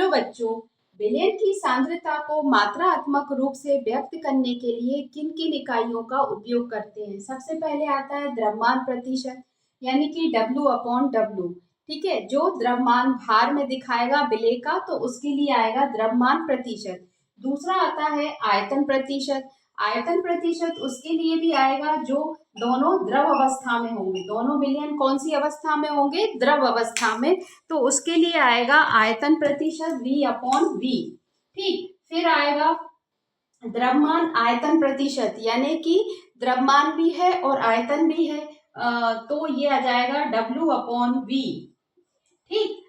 Hello बच्चों, विलयन की सांद्रता को मात्रात्मक रूप से व्यक्त करने के लिए किन किन इकाइयों का उपयोग करते हैं। सबसे पहले आता है द्रव्यमान प्रतिशत, यानी कि W/W। ठीक है, जो द्रव्यमान भार में दिखाएगा विलेय का, तो उसके लिए आएगा द्रव्यमान प्रतिशत। दूसरा आता है आयतन प्रतिशत। आयतन प्रतिशत उसके लिए भी आएगा जो दोनों द्रव अवस्था में होंगे। दोनों विलयन कौन सी अवस्था में होंगे? द्रव अवस्था में। तो उसके लिए आएगा आयतन प्रतिशत V/V। ठीक, फिर आएगा द्रव्यमान आयतन प्रतिशत, यानी कि द्रव्यमान भी है और आयतन भी है, तो ये आ जाएगा W/V। ठीक,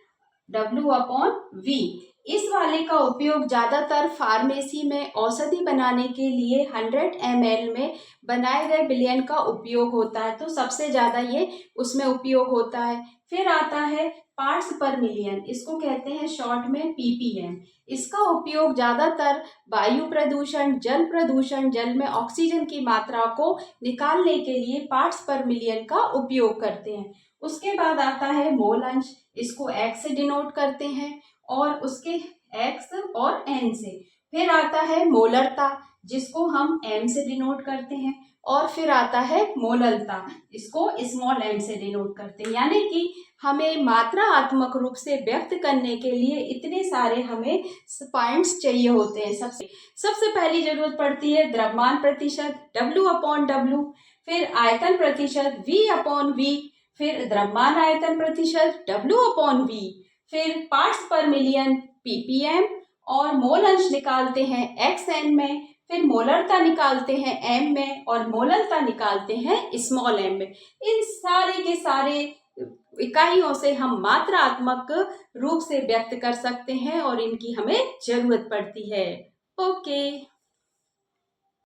W/V। इस वाले का उपयोग ज्यादातर फार्मेसी में औषधि बनाने के लिए 100 ml में बनाए गए विलयन का उपयोग होता है, तो सबसे ज्यादा ये उसमें उपयोग होता है। फिर आता है पार्ट्स पर मिलियन, इसको कहते हैं शॉर्ट में ppm। इसका उपयोग ज्यादातर वायु प्रदूषण, जल प्रदूषण, जल में ऑक्सीजन की मात्रा को निकालने के लिए पार्ट्स पर मिलियन का उपयोग करते हैं। उसके बाद आता है मोल अंश, इसको x से डिनोट करते हैं और उसके x और n से। फिर आता है मोलरता, जिसको हम m से डिनोट करते हैं। और फिर आता है मोललता, इसको स्मॉल m से डिनोट करते हैं। यानी कि हमें मात्रात्मक रूप से व्यक्त करने के लिए इतने सारे हमें पॉइंट्स चाहिए होते हैं। सबसे पहली जरूरत पड़ती है द्रव्यमान प्रतिशत W/W, फिर आयतन प्रतिशत V/V, फिर द्रव्यमान आयतन प्रतिशत W/V, फिर पार्ट्स पर मिलियन ppm, और मोल अंश निकालते हैं xn में, फिर मोलरता निकालते हैं m में, और मोललता निकालते हैं स्मॉल m में। इन सारे के सारे इकाइयों से हम मात्रात्मक रूप से व्यक्त कर सकते हैं और इनकी हमें जरूरत पड़ती है। ओके।